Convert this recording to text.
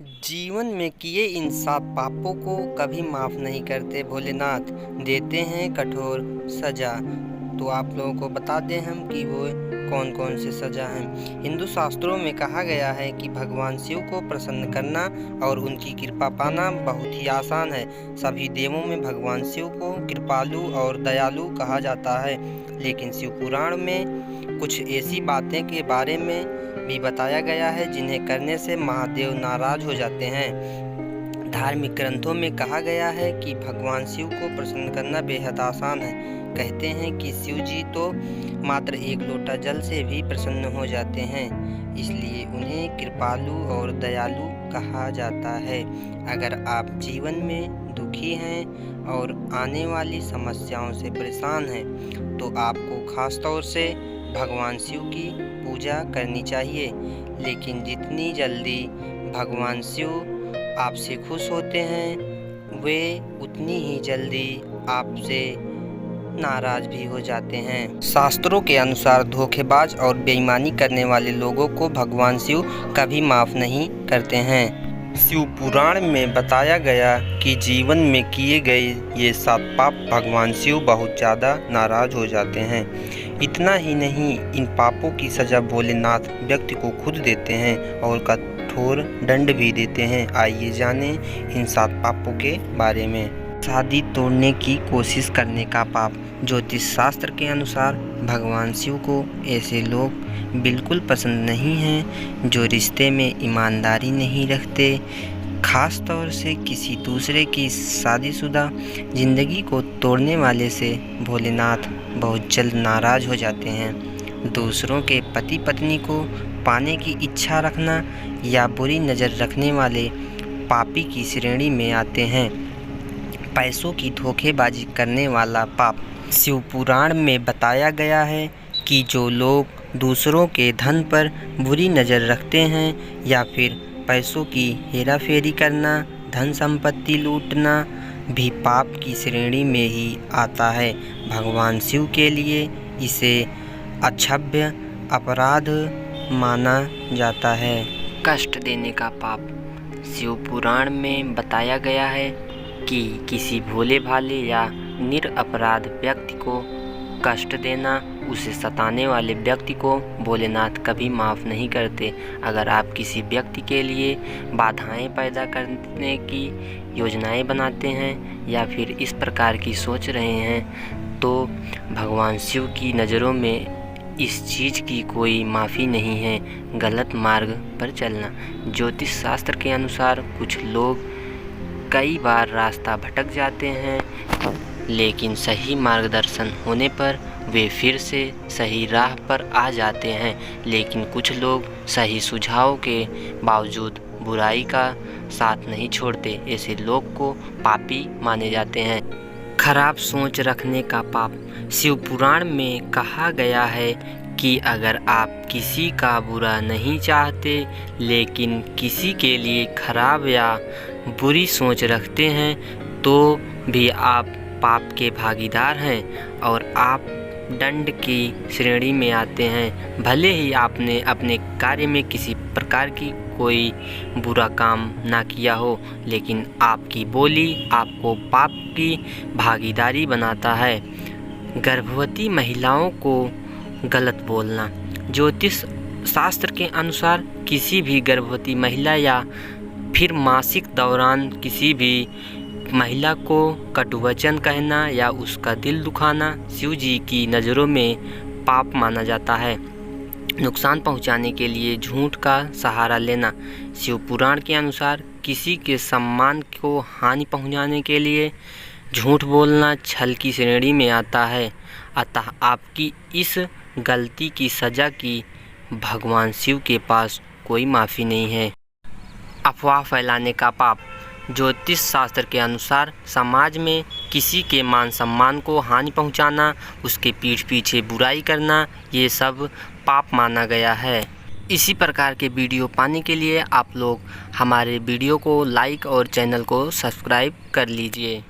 जीवन में किए इन 7 पापों को कभी माफ़ नहीं करते भोलेनाथ, देते हैं कठोर सज़ा। तो आप लोगों को बता दें हम कि वो कौन-कौन से सज़ा हैं। हिंदू शास्त्रों में कहा गया है कि भगवान शिव को प्रसन्न करना और उनकी कृपा पाना बहुत ही आसान है। सभी देवों में भगवान शिव को कृपालु और दयालु कहा जाता है, लेकिन शिव पुराण में कुछ ऐसी बातें के बारे में भी बताया गया है जिन्हें करने से महादेव नाराज हो जाते हैं। धार्मिक ग्रंथों में कहा गया है कि भगवान शिव को प्रसन्न करना बेहद आसान है। कहते हैं कि शिव जी तो मात्र एक लोटा जल से भी प्रसन्न हो जाते हैं, इसलिए उन्हें कृपालु और दयालु कहा जाता है। अगर आप जीवन में दुखी हैं और आने वाली समस्याओं से परेशान हैं, तो आपको खास तौर से भगवान शिव की पूजा करनी चाहिए। लेकिन जितनी जल्दी भगवान शिव आपसे खुश होते हैं, वे उतनी ही जल्दी आपसे नाराज भी हो जाते हैं। शास्त्रों के अनुसार धोखेबाज और बेईमानी करने वाले लोगों को भगवान शिव कभी माफ़ नहीं करते हैं। शिव पुराण में बताया गया कि जीवन में किए गए ये 7 पाप भगवान शिव बहुत ज़्यादा नाराज हो जाते हैं। इतना ही नहीं, इन पापों की सज़ा भोलेनाथ व्यक्ति को खुद देते हैं और कठोर दंड भी देते हैं। आइए जानें इन 7 पापों के बारे में। शादी तोड़ने की कोशिश करने का पाप। ज्योतिष शास्त्र के अनुसार भगवान शिव को ऐसे लोग बिल्कुल पसंद नहीं हैं जो रिश्ते में ईमानदारी नहीं रखते। खास तौर से किसी दूसरे की शादीशुदा जिंदगी को तोड़ने वाले से भोलेनाथ बहुत जल्द नाराज हो जाते हैं। दूसरों के पति पत्नी को पाने की इच्छा रखना या बुरी नज़र रखने वाले पापी की श्रेणी में आते हैं। पैसों की धोखेबाजी करने वाला पाप। शिव पुराण में बताया गया है कि जो लोग दूसरों के धन पर बुरी नज़र रखते हैं या फिर पैसों की हेराफेरी करना, धन संपत्ति लूटना भी पाप की श्रेणी में ही आता है। भगवान शिव के लिए इसे अक्षम्य अपराध माना जाता है। कष्ट देने का पाप। शिव पुराण में बताया गया है कि किसी भोले भाले या निरपराध व्यक्ति को कष्ट देना, उसे सताने वाले व्यक्ति को भोलेनाथ कभी माफ़ नहीं करते। अगर आप किसी व्यक्ति के लिए बाधाएं पैदा करने की योजनाएं बनाते हैं या फिर इस प्रकार की सोच रहे हैं, तो भगवान शिव की नज़रों में इस चीज़ की कोई माफ़ी नहीं है। गलत मार्ग पर चलना। ज्योतिष शास्त्र के अनुसार कुछ लोग कई बार रास्ता भटक जाते हैं, लेकिन सही मार्गदर्शन होने पर वे फिर से सही राह पर आ जाते हैं। लेकिन कुछ लोग सही सुझाव के बावजूद बुराई का साथ नहीं छोड़ते। ऐसे लोग को पापी माने जाते हैं। खराब सोच रखने का पाप। शिव पुराण में कहा गया है कि अगर आप किसी का बुरा नहीं चाहते, लेकिन किसी के लिए खराब या बुरी सोच रखते हैं, तो भी आप पाप के भागीदार हैं और आप दंड की श्रेणी में आते हैं। भले ही आपने अपने कार्य में किसी प्रकार की कोई बुरा काम ना किया हो, लेकिन आपकी बोली आपको पाप की भागीदारी बनाता है। गर्भवती महिलाओं को गलत बोलना। ज्योतिष शास्त्र के अनुसार किसी भी गर्भवती महिला या फिर मासिक दौरान किसी भी महिला को कटुवचन कहना या उसका दिल दुखाना शिव जी की नज़रों में पाप माना जाता है। नुकसान पहुंचाने के लिए झूठ का सहारा लेना। शिव पुराण के अनुसार किसी के सम्मान को हानि पहुंचाने के लिए झूठ बोलना छल की श्रेणी में आता है। अतः आपकी इस गलती की सज़ा की भगवान शिव के पास कोई माफ़ी नहीं है। अफवाह फैलाने का पाप। ज्योतिष शास्त्र के अनुसार समाज में किसी के मान सम्मान को हानि पहुंचाना, उसके पीठ पीछे बुराई करना, ये सब पाप माना गया है। इसी प्रकार के वीडियो पाने के लिए आप लोग हमारे वीडियो को लाइक और चैनल को सब्सक्राइब कर लीजिए।